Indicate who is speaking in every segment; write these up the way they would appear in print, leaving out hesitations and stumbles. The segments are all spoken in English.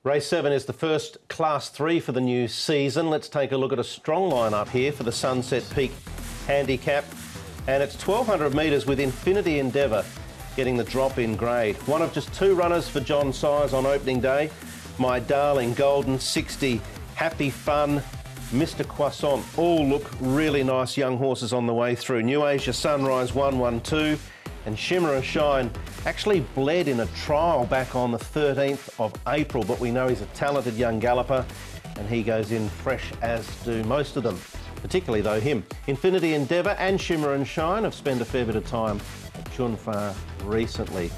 Speaker 1: Race 7 is the first Class 3 for the new season. Let's take a look at a strong lineup here for the Sunset Peak Handicap. And it's 1,200 metres with Infinity Endeavour getting the drop in grade. One of just two runners for John Size on opening day. My Darling, Golden 60, Happy Fun, Mr Croissant, all look really nice young horses on the way through. New Asia Sunrise 112 and Shimmer and Shine actually bled in a trial back on the 13th of April, but we know he's a talented young galloper and he goes in fresh, as do most of them, particularly though him. Infinity Endeavour and Shimmer and Shine have spent a fair bit of time at Chunfa recently.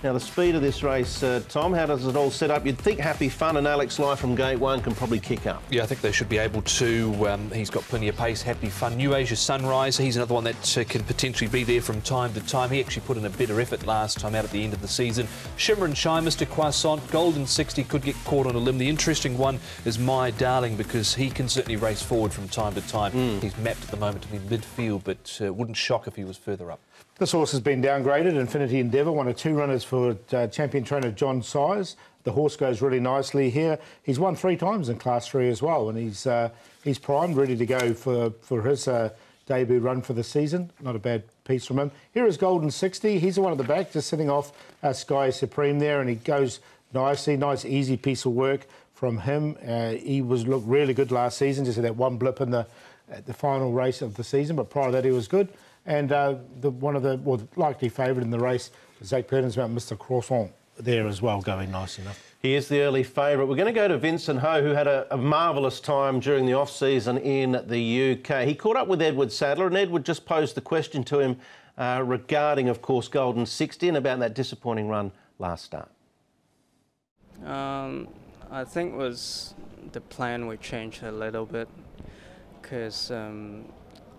Speaker 1: Now, the speed of this race, Tom, how does it all set up? You'd think Happy Fun and Alex Lai from Gate 1 can probably kick up.
Speaker 2: Yeah, I think they should be able to. He's got plenty of pace, Happy Fun. New Asia Sunrise, he's another one that can potentially be there from time to time. He actually put in a better effort last time out at the end of the season. Shimmer and Shine, Mr Croissant, Golden 60 could get caught on a limb. The interesting one is My Darling, because he can certainly race forward from time to time. He's mapped at the moment to be midfield, but wouldn't shock if he was further up.
Speaker 3: This horse has been downgraded. Infinity Endeavour, one of two runners for champion trainer John Size. The horse goes really nicely here. He's won 3 times in Class 3 as well, and he's primed, ready to go for his debut run for the season. Not a bad piece from him. Here is Golden 60. He's the one at the back, just sitting off Sky Supreme there, and he goes nicely. Nice, easy piece of work from him. He looked really good last season, just had that one blip in the final race of the season, but prior to that he was good. And one of the likely favourite in the race, Zach Purdon's about Mr Croissant there as well, going nice enough.
Speaker 1: He is the early favourite. We're going to go to Vincent Ho, who had a marvellous time during the off-season in the UK. He caught up with Edward Sadler, and Edward just posed the question to him regarding, of course, Golden 60 and about that disappointing run last start.
Speaker 4: I think was the plan we changed a little bit, because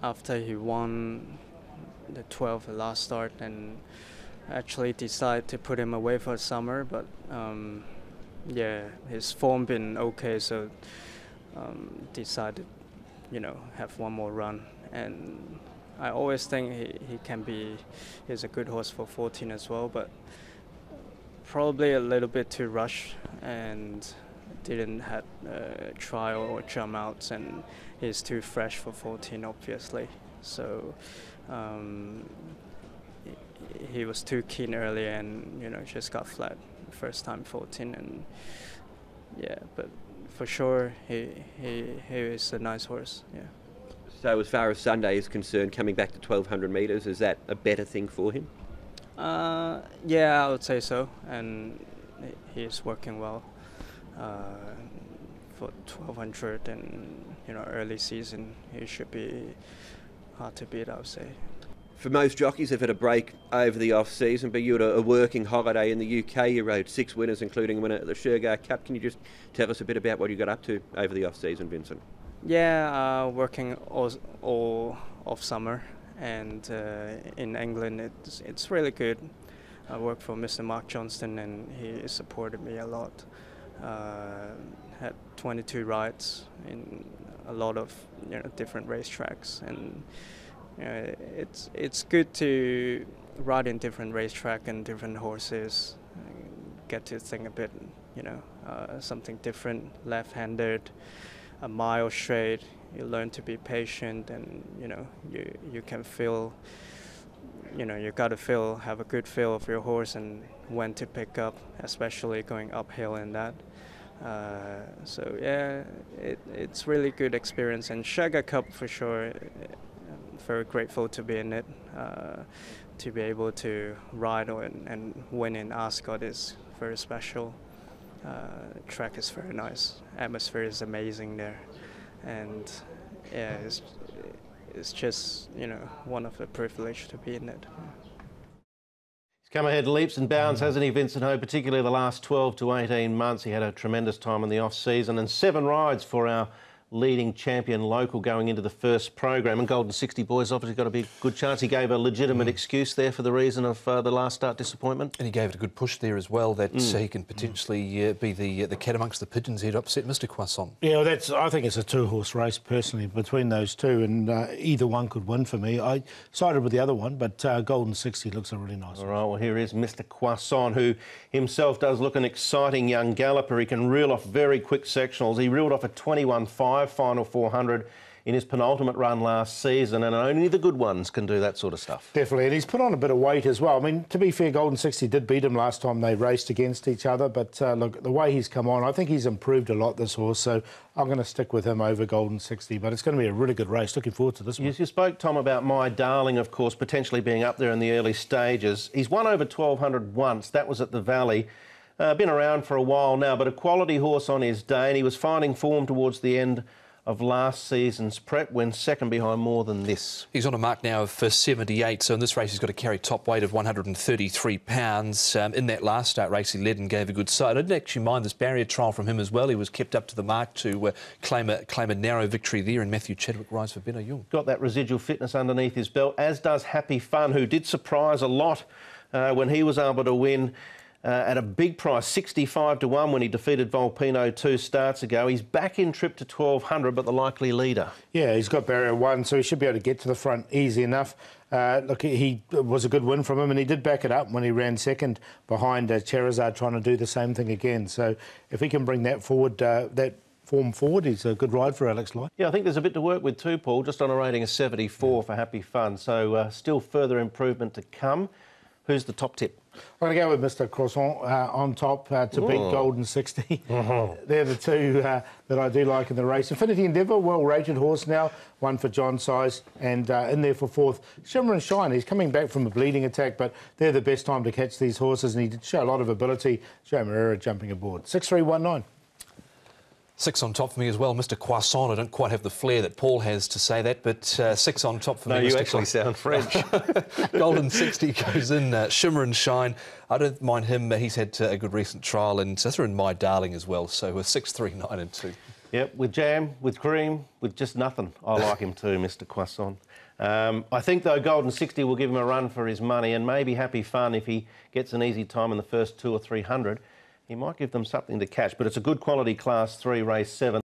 Speaker 4: after he won the 12th last start, and actually decided to put him away for summer, but yeah, his form been okay, so decided, have one more run. And I always think he's a good horse for 14 as well, but probably a little bit too rushed and didn't have trial or jump outs, and he's too fresh for 14 obviously. So he was too keen earlier, and just got flat first time 14, and yeah, but for sure he is a nice horse. Yeah.
Speaker 5: So as far as Sunday is concerned, coming back to 1,200 metres, is that a better thing for him?
Speaker 4: Yeah, I would say so, and he's working well for 1,200, and early season he should be hard to beat, I would say.
Speaker 5: For most jockeys, they've had a break over the off-season, but you had a working holiday in the UK. You rode 6 winners, including a winner at the Shergar Cup. Can you just tell us a bit about what you got up to over the off-season, Vincent?
Speaker 4: Yeah, working all off summer, and in England it's really good. I work for Mr. Mark Johnston, and he supported me a lot. Had 22 rides in a lot of different racetracks, and it's good to ride in different racetrack and different horses. Get to think a bit, something different. Left-handed, a mile straight. You learn to be patient, and you can feel. You got to have a good feel of your horse and when to pick up, especially going uphill in that. So yeah, it's really good experience, and Shergar Cup for sure. Very grateful to be in it, to be able to ride and win in Ascot is very special. Track is very nice, atmosphere is amazing there, and yeah, it's just one of the privilege to be in it.
Speaker 1: He's come ahead leaps and bounds, hasn't he, Vincent Ho? Particularly the last 12 to 18 months. He had a tremendous time in the off-season, and 7 rides for our leading champion local going into the first program. And Golden 60 boys obviously got a big good chance. He gave a legitimate excuse there for the reason of the last start disappointment.
Speaker 2: And he gave it a good push there as well, that he can potentially be the cat amongst the pigeons here to upset Mr. Croissant.
Speaker 3: Yeah, well, I think it's a two-horse race, personally, between those two, and either one could win for me. I sided with the other one, but Golden 60 looks a really nice one.
Speaker 1: All right, well, here is Mr. Croissant, who himself does look an exciting young galloper. He can reel off very quick sectionals. He reeled off a 21.5 final 400 in his penultimate run last season, and only the good ones can do that sort of stuff.
Speaker 3: Definitely, and he's put on a bit of weight as well. I mean, to be fair, Golden 60 did beat him last time they raced against each other, but look, the way he's come on, I think he's improved a lot, this horse, so I'm going to stick with him over Golden 60, but it's going to be a really good race. Looking forward to this one.
Speaker 1: You spoke, Tom, about My Darling, of course, potentially being up there in the early stages. He's won over 1,200 once. That was at the Valley. Been around for a while now, but a quality horse on his day, and he was finding form towards the end of last season's prep when second behind more than this.
Speaker 2: He's on a mark now of 78, so in this race he's got to carry top weight of 133 pounds. In that last start race he led and gave a good sight. I didn't actually mind this barrier trial from him as well. He was kept up to the mark to claim a narrow victory there, and Matthew Chadwick rides for Benno Jung.
Speaker 1: Got that residual fitness underneath his belt, as does Happy Fun, who did surprise a lot when he was able to win at a big price, 65 to 1 when he defeated Volpino 2 starts ago. He's back in trip to 1,200, but the likely leader.
Speaker 3: Yeah, he's got barrier 1, so he should be able to get to the front easy enough. Look, he was a good win from him, and he did back it up when he ran second behind Cherazard, trying to do the same thing again. So if he can bring that forward, that form forward, he's a good ride for Alex Lloyd.
Speaker 1: Yeah, I think there's a bit to work with too, Paul, just on a rating of 74 for Happy Fun. So still further improvement to come. Who's the top tip?
Speaker 3: I'm going to go with Mr. Croissant on top to beat Golden 60. They're the two that I do like in the race. Infinity Endeavour, well-rated horse now, one for John Size, and in there for fourth. Shimmer and Shine, he's coming back from a bleeding attack, but they're the best time to catch these horses, and he did show a lot of ability. Joe Moreira jumping aboard. 6-3-1-9.
Speaker 2: 6 on top for me as well, Mr. Croissant. I don't quite have the flair that Paul has to say that, but 6 on top for me.
Speaker 1: No,
Speaker 2: Mr.
Speaker 1: you actually sound French.
Speaker 2: Golden 60 goes in, Shimmer and Shine. I don't mind him. He's had a good recent trial, and they're in My Darling as well. So we're 6, 3, 9 and 2.
Speaker 1: Yep, with jam, with cream, with just nothing. I like him too, Mr. Croissant. I think, though, Golden 60 will give him a run for his money, and maybe Happy Fun if he gets an easy time in the first 200 or 300. He might give them something to catch, but it's a good quality Class 3 race 7.